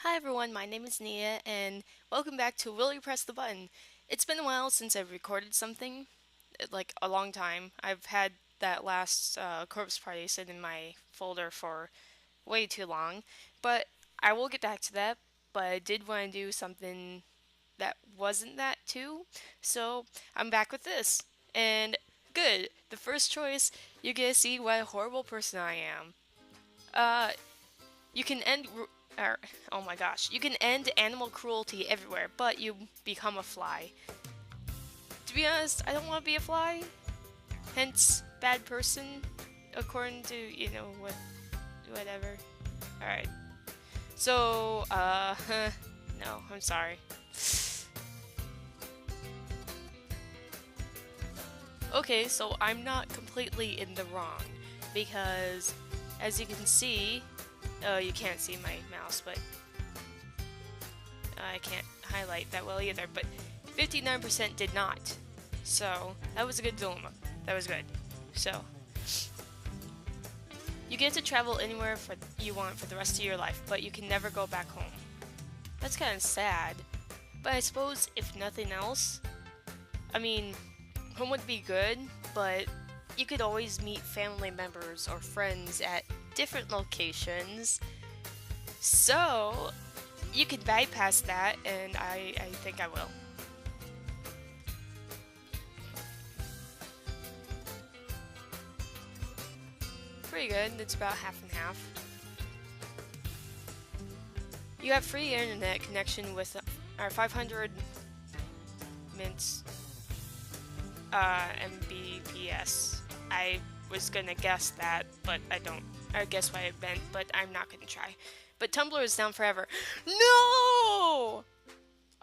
Hi everyone, my name is Nia, and welcome back to Will You Press the Button? It's been a while since I've recorded something, like a long time. I've had that last corpse party sitting in my folder for way too long, but I will get back to that. But I did want to do something that wasn't that too, so I'm back with this. And good, the first choice, you get to see what a horrible person I am. Uh, you can end. Oh my gosh. You can end animal cruelty everywhere, but you become a fly. To be honest, I don't want to be a fly. Hence, bad person, according to, whatever. Alright. So, no, I'm sorry. Okay, so I'm not completely in the wrong. Because, as you can see, you can't see my mouse, but I can't highlight that well either, but 59% did not. So, that was a good dilemma. That was good. So, you get to travel anywhere you want for the rest of your life, but you can never go back home. That's kind of sad. But I suppose, if nothing else, I mean, home would be good, but you could always meet family members or friends at different locations. So, you could bypass that, and I think I will. Pretty good. It's about half and half. You have free internet connection with our 500 mints Mbps. I was gonna guess that, but I don't. I guess what it meant, but I'm not gonna try. But Tumblr is down forever. No!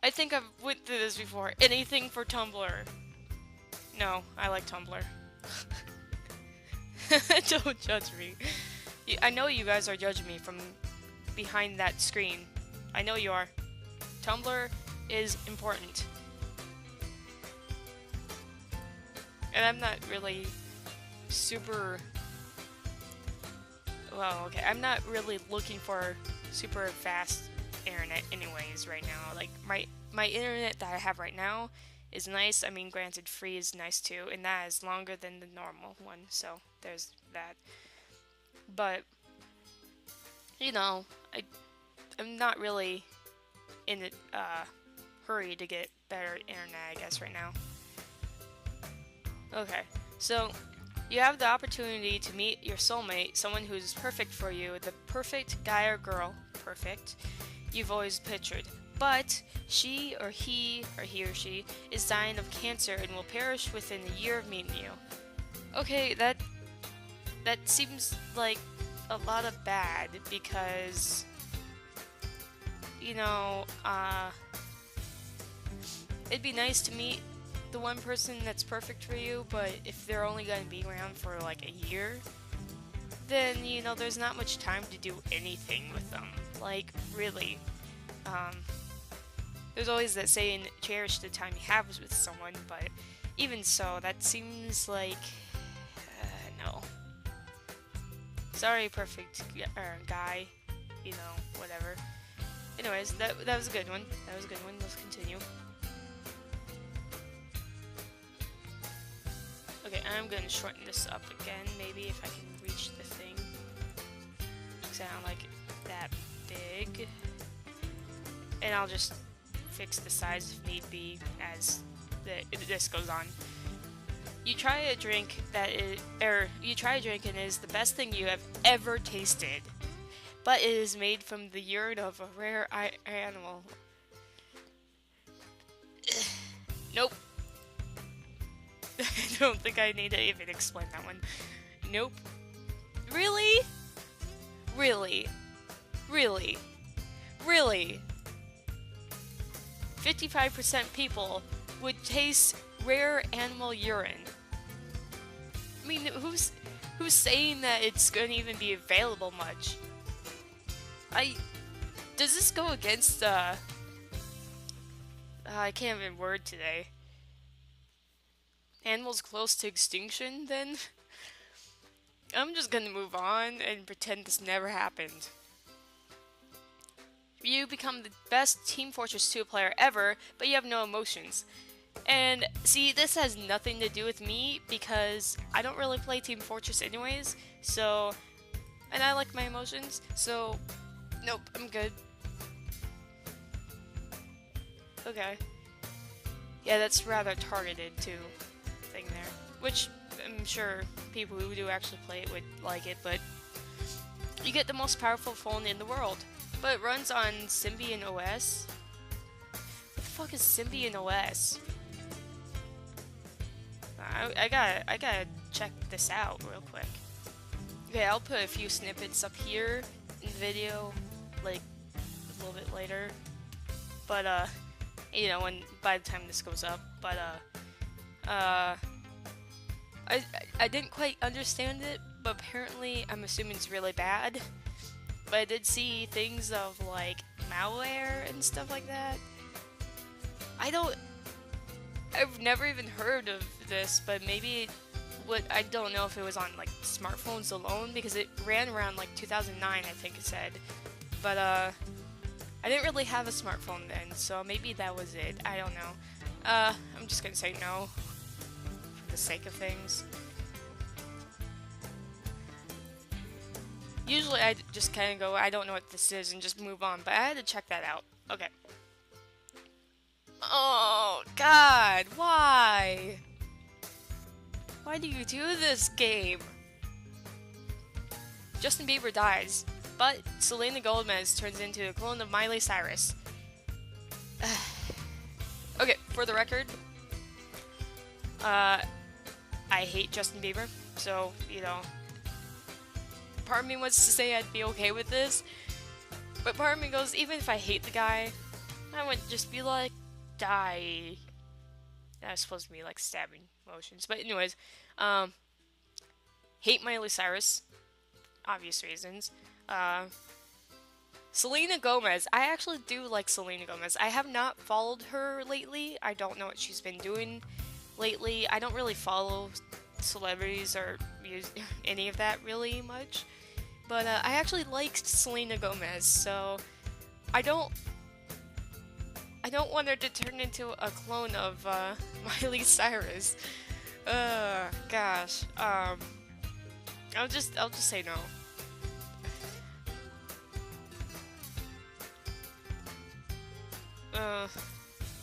I think I've went through this before. Anything for Tumblr. No, I like Tumblr. Don't judge me. I know you guys are judging me from behind that screen. I know you are. Tumblr is important. And I'm not really super... Well, okay, I'm not really looking for super fast internet anyways right now. Like, my internet that I have right now is nice. I mean, granted, free is nice too, and that is longer than the normal one, so there's that. But, you know, I'm not really in a hurry to get better internet, I guess, right now. Okay, so you have the opportunity to meet your soulmate, someone who's perfect for you, the perfect guy or girl, perfect, you've always pictured. But he or she, is dying of cancer and will perish within a year of meeting you. Okay, that seems like a lot of bad because, you know, it'd be nice to meet the one person that's perfect for you, but if they're only going to be around for like a year, then, there's not much time to do anything with them. Like, really. Um, there's always that saying, cherish the time you have with someone, but even so, that seems like. No. Sorry, perfect guy. Whatever. Anyways, that was a good one. That was a good one. Let's continue. Okay, I'm gonna shorten this up again, maybe if I can reach the thing. Because I don't like it that big. And I'll just fix the size if need be as this goes on. You try a drink and it is the best thing you have ever tasted. But it is made from the urine of a rare animal. Nope. I don't think I need to even explain that one. Nope. Really? Really? Really? Really? 55% people would taste rare animal urine. I mean, who's saying that it's going to even be available much? Does this go against, I can't even word today. Animals close to extinction, then? I'm just gonna move on and pretend this never happened. You become the best Team Fortress 2 player ever, but you have no emotions. And see, this has nothing to do with me because I don't really play Team Fortress anyways, so, and I like my emotions, so, nope, I'm good. Okay. Yeah, that's rather targeted too, thing there. Which, I'm sure people who do actually play it would like it, but you get the most powerful phone in the world. But it runs on Symbian OS. What the fuck is Symbian OS? I gotta check this out real quick. Okay, I'll put a few snippets up here in the video, like a little bit later. But you know, when by the time this goes up. But I didn't quite understand it, but apparently I'm assuming it's really bad. But I did see things of like malware and stuff like that. I've never even heard of this, but maybe I don't know if it was on like smartphones alone because it ran around like 2009, I think it said. But I didn't really have a smartphone then, so maybe that was it. I don't know. I'm just gonna say no for the sake of things. Usually I just kind of go, I don't know what this is, and just move on, but I had to check that out. Okay. Oh, God, why? Why do you do this game? Justin Bieber dies, but Selena Gomez turns into a clone of Miley Cyrus. Okay, for the record, I hate Justin Bieber, so, you know, part of me wants to say I'd be okay with this, but part of me goes, even if I hate the guy, I would just be like, die. That's supposed to be like stabbing motions, but anyways, hate Miley Cyrus, obvious reasons. Selena Gomez, I actually do like Selena Gomez. I have not followed her lately. I don't know what she's been doing lately. I don't really follow celebrities or any of that really much, but I actually liked Selena Gomez, so I don't want her to turn into a clone of Miley Cyrus. Gosh. I'll just say no.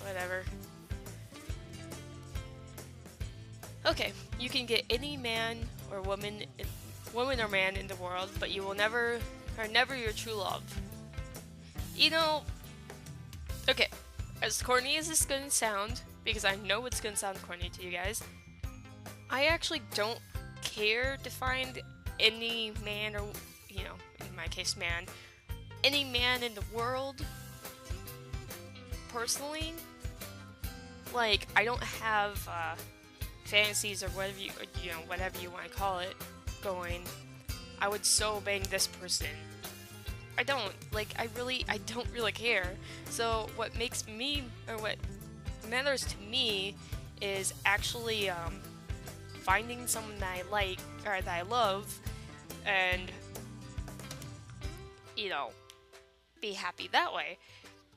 Whatever. Okay, you can get any man or woman or man in the world, but you will never your true love. You know, okay, as corny as this is gonna sound, because I know it's gonna sound corny to you guys, I actually don't care to find any man, or, you know, in my case man, any man in the world, personally. Like, I don't have, fantasies or whatever whatever you want to call it, going, I would so bang this person. I don't don't really care. So what makes me, or what matters to me, is actually finding someone that I like or that I love, and you know, be happy that way.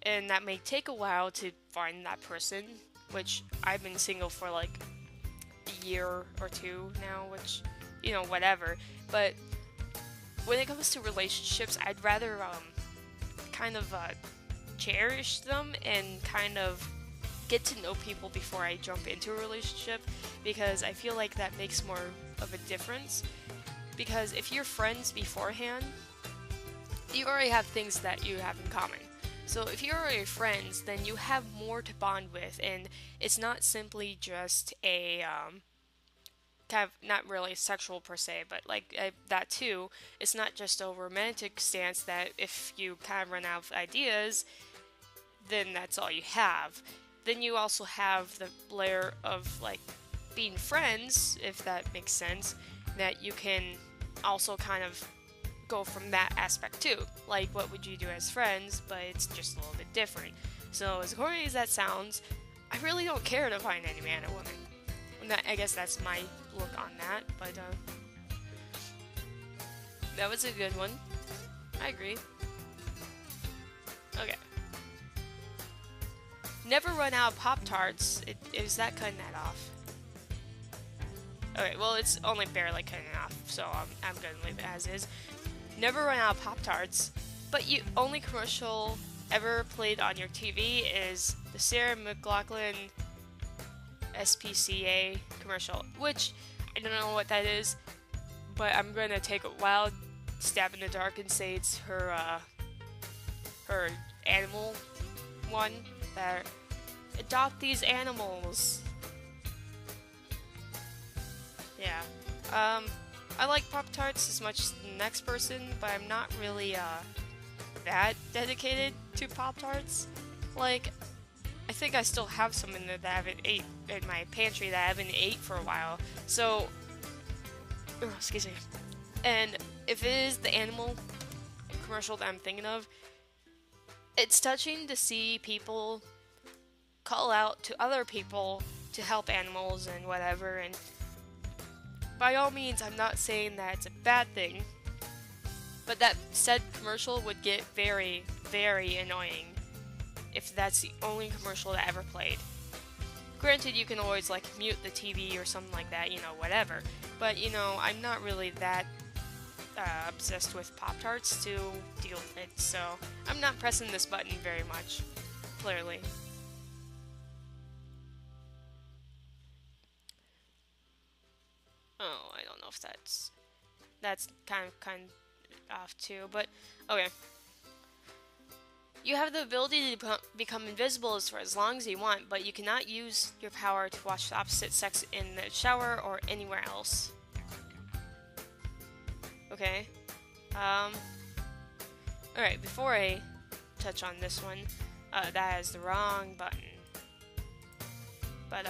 And that may take a while to find that person, which I've been single for like a year or two now, which, you know, whatever. But when it comes to relationships, I'd rather kind of cherish them and kind of get to know people before I jump into a relationship, because I feel like that makes more of a difference. Because if you're friends beforehand, you already have things that you have in common. So if you're already friends, then you have more to bond with, and it's not simply just a kind of, not really sexual per se, but like that too. It's not just a romantic stance that if you kind of run out of ideas, then that's all you have. Then you also have the layer of like being friends, if that makes sense, that you can also kind of go from that aspect too. Like, what would you do as friends, but it's just a little bit different. So as corny as that sounds, I really don't care to find any man or woman. And I guess that's my look on that, but that was a good one. I agree. never run out of Pop-Tarts. Is that cutting that off? Okay, well, it's only barely cutting it off, so I'm gonna leave it as is. Never run out of Pop-Tarts, but you only commercial ever played on your TV is the Sarah McLachlan SPCA commercial, which I don't know what that is, but I'm gonna take a wild stab in the dark and say it's her animal one that adopt these animals. Yeah. I like Pop-Tarts as much as the next person, but I'm not really that dedicated to Pop-Tarts. Like, I think I still have some in there that I haven't ate in my pantry that I haven't ate for a while. So, excuse me. And if it is the animal commercial that I'm thinking of, it's touching to see people call out to other people to help animals and whatever, and by all means, I'm not saying that it's a bad thing, but that said commercial would get very, very annoying if that's the only commercial that ever played. Granted, you can always like mute the TV or something like that, whatever, but I'm not really that obsessed with Pop-Tarts to deal with it, so I'm not pressing this button very much, clearly. Oh, I don't know if that's kind of off too, but okay. You have the ability to become invisible for as long as you want, but you cannot use your power to watch the opposite sex in the shower or anywhere else. Okay. Alright, before I touch on this one, that is the wrong button. But,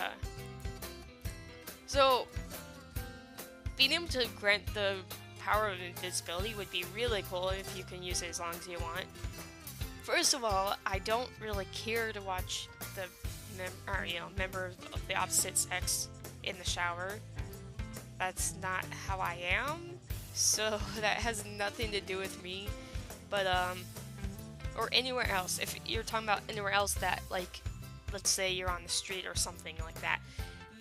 so, being able to grant the power of invisibility would be really cool if you can use it as long as you want. First of all, I don't really care to watch the member of the opposite sex in the shower. That's not how I am, so that has nothing to do with me. But or anywhere else. If you're talking about anywhere else that, like, let's say you're on the street or something like that,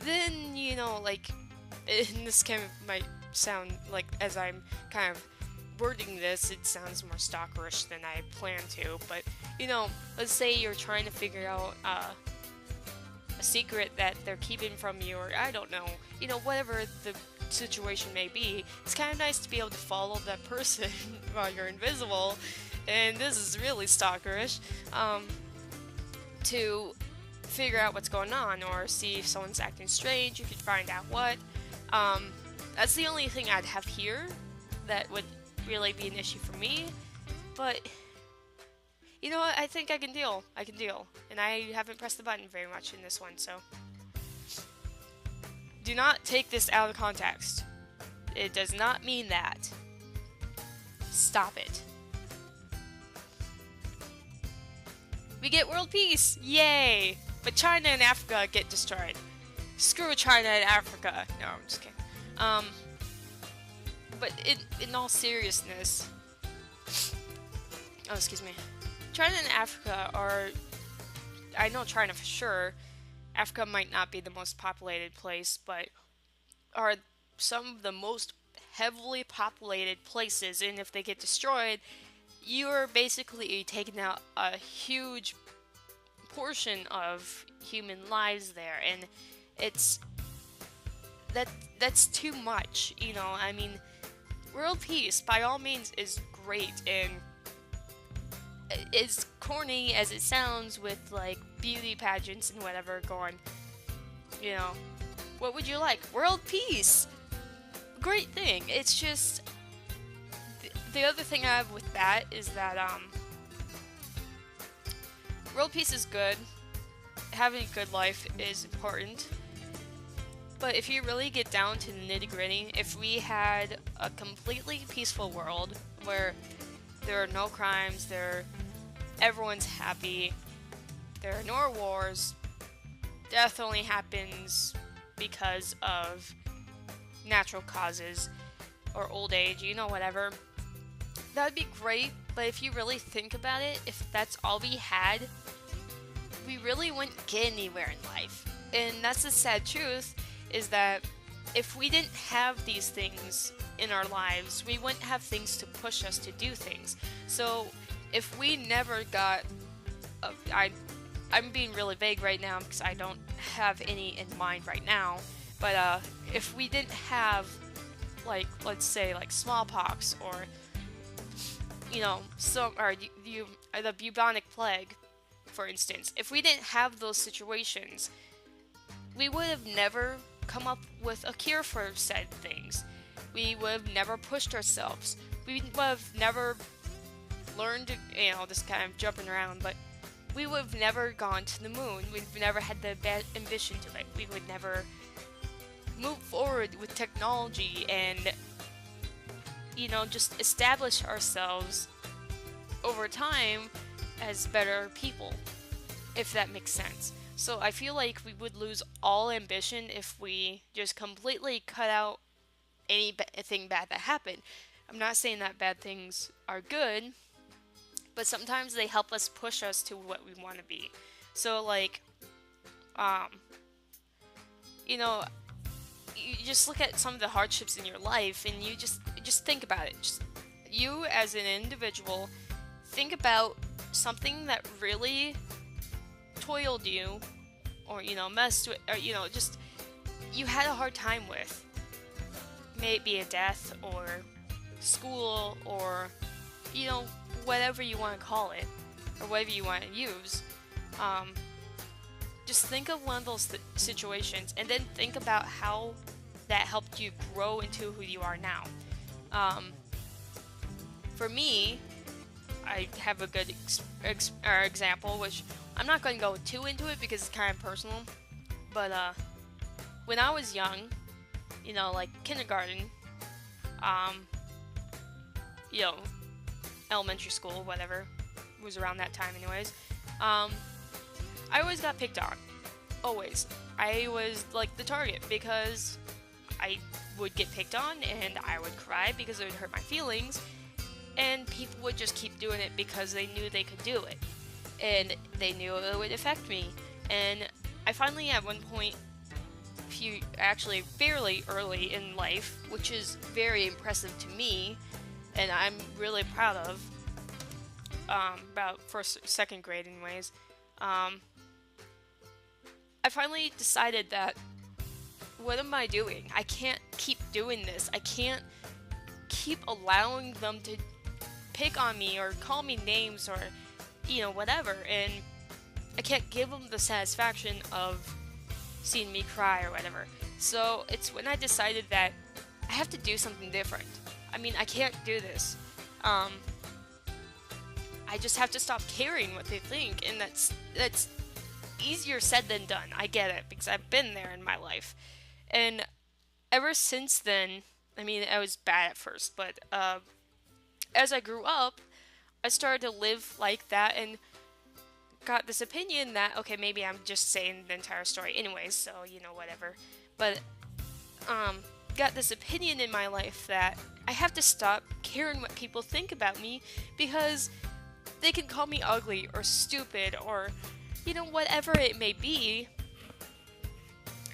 then like, and this might sound like, as I'm kind of wording this, it sounds more stalkerish than I plan to, but let's say you're trying to figure out a secret that they're keeping from you, or I don't know, whatever the situation may be. It's kind of nice to be able to follow that person while you're invisible, and this is really stalkerish, to figure out what's going on, or see if someone's acting strange. You could find out what. That's the only thing I'd have here that would really be an issue for me, but you know what, I think I can deal, and I haven't pressed the button very much in this one, so do not take this out of context. It does not mean that. Stop it. We get world peace, yay! But China and Africa get destroyed. Screw China and Africa. No, I'm just kidding. But in all seriousness, oh, excuse me, China and Africa are, I know China for sure, Africa might not be the most populated place, but are some of the most heavily populated places, and if they get destroyed, you're basically taking out a huge portion of human lives there, and that's too much, I mean, world peace, by all means, is great, and as corny as it sounds with, like, beauty pageants and whatever going, what would you like? World peace! Great thing. It's just, the other thing I have with that is that, world peace is good. Having a good life is important. But if you really get down to the nitty-gritty, if we had a completely peaceful world where there are no crimes, everyone's happy, there are no wars, death only happens because of natural causes or old age, whatever, that would be great. But if you really think about it, if that's all we had, we really wouldn't get anywhere in life. And that's the sad truth, is that if we didn't have these things in our lives, we wouldn't have things to push us to do things. So if we never got, I'm being really vague right now because I don't have any in mind right now, but if we didn't have, like, let's say, like smallpox, or the bubonic plague, for instance, if we didn't have those situations, we would have never come up with a cure for said things. We would have never pushed ourselves. We would have never learned, just kind of jumping around, but we would have never gone to the moon. We've never had the ambition to it. We would never move forward with technology and, just establish ourselves over time as better people, if that makes sense. So I feel like we would lose all ambition if we just completely cut out anything bad that happened. I'm not saying that bad things are good, but sometimes they help us push us to what we want to be. So like, you just look at some of the hardships in your life, and you just think about it. Just you as an individual, think about something that really toiled you, or messed with, or just you had a hard time with. May it be a death, or school, or whatever you want to call it, or whatever you want to use. Just think of one of those situations, and then think about how that helped you grow into who you are now. For me, I have a good example, which I'm not going to go too into it because it's kind of personal. But when I was young, like kindergarten, elementary school, whatever, it was around that time anyways, I always got picked on. Always. I was like the target because I would get picked on and I would cry because it would hurt my feelings, and people would just keep doing it because they knew they could do it, and they knew it would affect me. And I finally, at one point, fairly early in life, which is very impressive to me, and I'm really proud of, about second grade anyways, I finally decided that, what am I doing? I can't keep doing this. I can't keep allowing them to pick on me or call me names or, whatever. And I can't give them the satisfaction of seeing me cry or whatever. So it's when I decided that I have to do something different. I mean, I can't do this. I just have to stop caring what they think, and that's easier said than done. I get it, because I've been there in my life. And ever since then, I mean, I was bad at first, but as I grew up, I started to live like that, and got this opinion that, okay, maybe I'm just saying the entire story anyways, so, whatever. But, got this opinion in my life that I have to stop caring what people think about me, because they can call me ugly or stupid or, whatever it may be.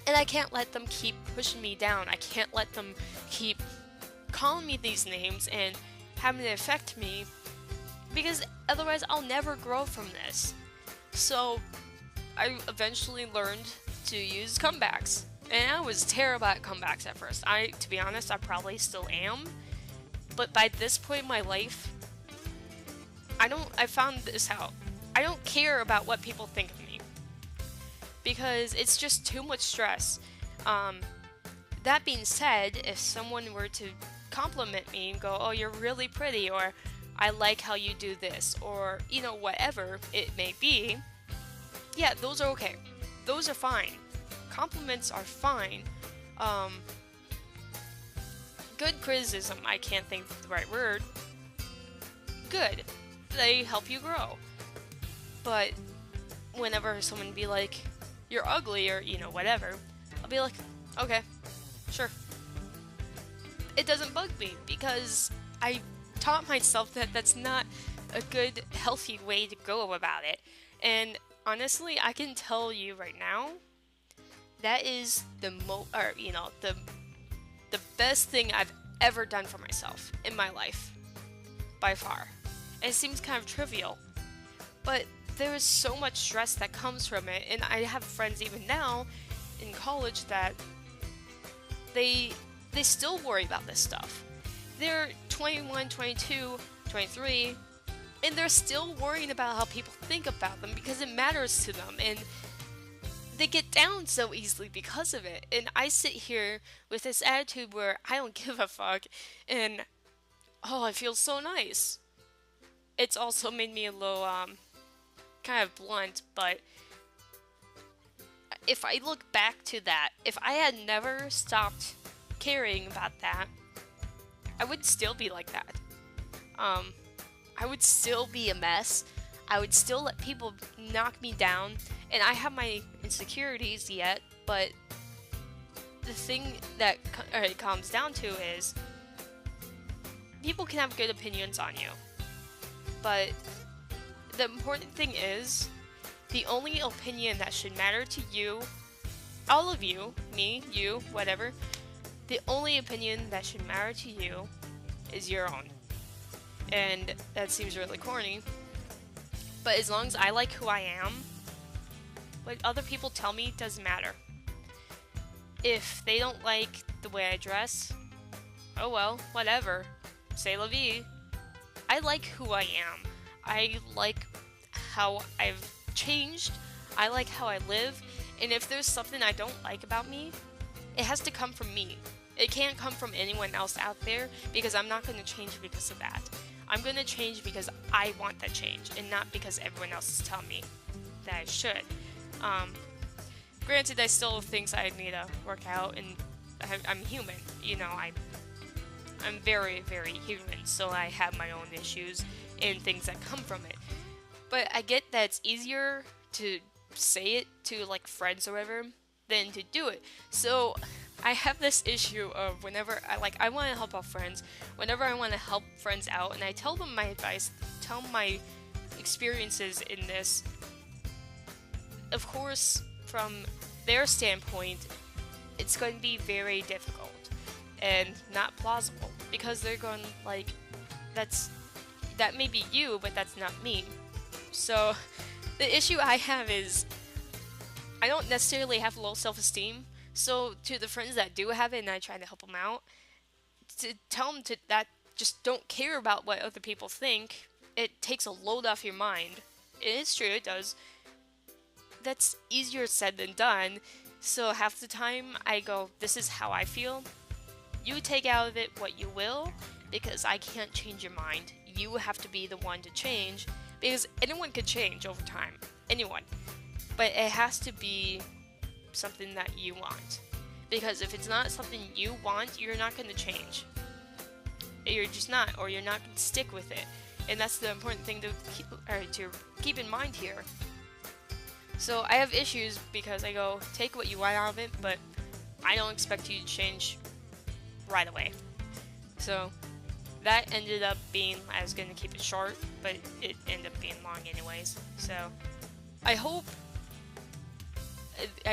And I can't let them keep pushing me down. I can't let them keep calling me these names and having it affect me, because otherwise I'll never grow from this. So I eventually learned to use comebacks. And I was terrible at comebacks at first. To be honest, I probably still am. But by this point in my life, I found this out. I don't care about what people think of me, because it's just too much stress. That being said, if someone were to compliment me and go, oh, you're really pretty, or I like how you do this, or, whatever it may be, yeah, those are okay. Those are fine. Compliments are fine. Good criticism, I can't think of the right word. Good. They help you grow. But whenever someone be like, you're ugly, or, whatever, I'll be like, okay, sure. It doesn't bug me, because I taught myself that that's not a good, healthy way to go about it. And honestly, I can tell you right now, that is the best thing I've ever done for myself in my life, by far. And it seems kind of trivial, but there is so much stress that comes from it, and I have friends even now in college that they they still worry about this stuff. They're 21, 22, 23, and they're still worrying about how people think about them because it matters to them, and they get down so easily because of it. And I sit here with this attitude where I don't give a fuck, and oh, I feel so nice. It's also made me a little kind of blunt, but if I look back to that, if I had never stopped caring about that, I would still be like that. Um, I would still be a mess. I would still let people knock me down, and I have my insecurities yet, but the thing that it comes down to is people can have good opinions on you, but the important thing is the only opinion that should matter to you, all of you, me, you, whatever, the only opinion that should matter to you is your own. And that seems really corny, but as long as I like who I am, what other people tell me doesn't matter. If they don't like the way I dress, oh well, whatever. C'est la vie. I like who I am. I like how I've changed. I like how I live. And if there's something I don't like about me, it has to come from me. It can't come from anyone else out there, because I'm not going to change because of that. I'm going to change because I want that change, and not because everyone else is telling me that I should. Granted, I still have things I need to work out, and I'm human. You know, I'm very, very human, so I have my own issues and things that come from it. But I get that it's easier to say it to like friends or whatever than to do it. So I have this issue of whenever I want to help out friends, whenever I want to help friends out, and I tell them my advice, tell them my experiences in this. Of course, from their standpoint, it's going to be very difficult and not plausible, because they're going like, that may be you, but that's not me. So the issue I have is I don't necessarily have low self-esteem. So to the friends that do have it, and I try to help them out, to tell them that just don't care about what other people think. It takes a load off your mind. It is true, it does. That's easier said than done. So half the time I go, this is how I feel. You take out of it what you will, because I can't change your mind. You have to be the one to change, because anyone could change over time. Anyone. But it has to be something that you want. Because if it's not something you want, you're not going to change. You're just not, or you're not going to stick with it. And that's the important thing to keep in mind here. So I have issues because I go, take what you want out of it, but I don't expect you to change right away. So that ended up being, I was going to keep it short, but it ended up being long anyways. So I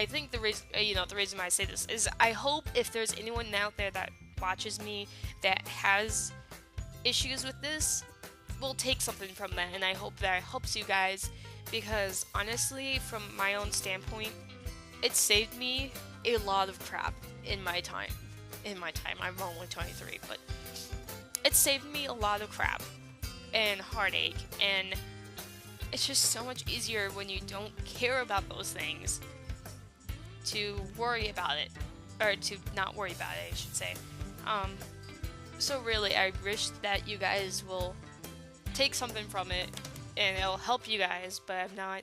think the reason why I say this is I hope if there's anyone out there that watches me that has issues with this, will take something from that, and I hope that helps you guys, because honestly, from my own standpoint, it saved me a lot of crap in my time. I'm only 23, but it saved me a lot of crap and heartache, and it's just so much easier when you don't care about those things to worry about it, or to not worry about it, I should say. So really, I wish that you guys will take something from it, and it'll help you guys, but I'm not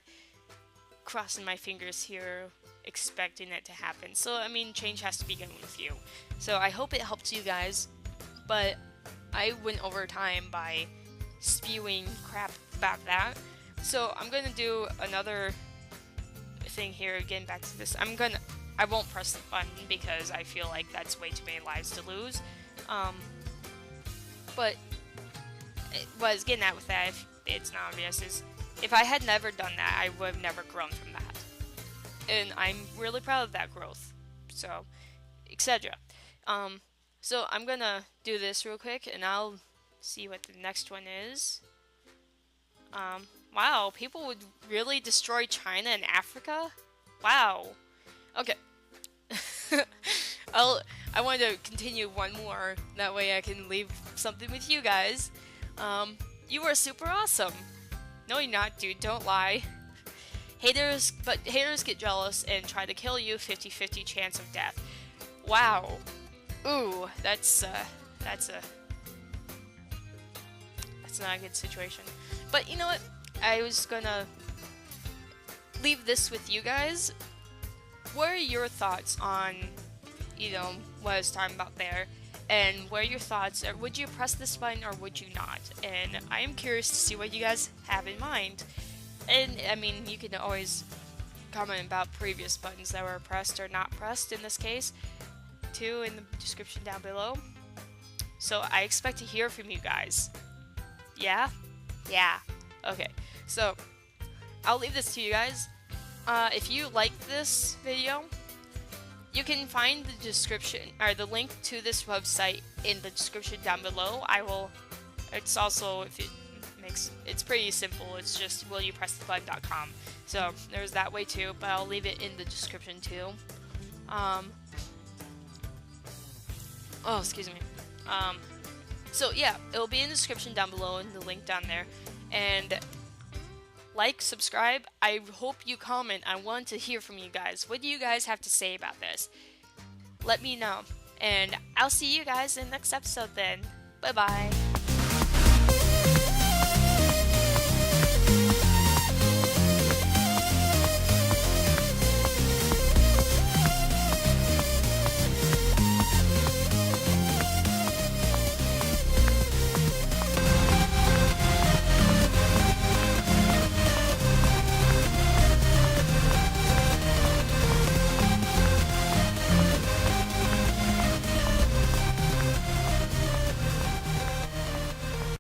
crossing my fingers here expecting it to happen. So, I mean, change has to begin with you. So I hope it helps you guys, but I went over time by spewing crap about that. So I'm gonna do another thing here, getting back to this. I won't press the button because I feel like that's way too many lives to lose. But what I was getting at with that, if it's not obvious, is If I had never done that, I would have never grown from that. And I'm really proud of that growth. So, etc. Um, so I'm gonna do this real quick, and I'll see what the next one is. Wow, people would really destroy China and Africa? Wow. Okay. I want to continue one more. That way I can leave something with you guys. You are super awesome. No, you're not, dude. Don't lie. Haters get jealous and try to kill you. 50-50 chance of death. Wow. Ooh, that's not a good situation. But you know what? I was gonna leave this with you guys. What are your thoughts on, what I was talking about there? And what are your thoughts? Or would you press this button or would you not? And I am curious to see what you guys have in mind. And I mean, you can always comment about previous buttons that were pressed or not pressed in this case, too, in the description down below. So I expect to hear from you guys. Yeah? Yeah. Okay. So I'll leave this to you guys. If you like this video, you can find the description or the link to this website in the description down below. It's also, it's pretty simple. It's just willyoupressthebutton.com. So there's that way too, but I'll leave it in the description too. Excuse me. So yeah, it'll be in the description down below and the link down there. And like, subscribe. I hope you comment. I want to hear from you guys. What do you guys have to say about this? Let me know. And I'll see you guys in the next episode then. Bye bye.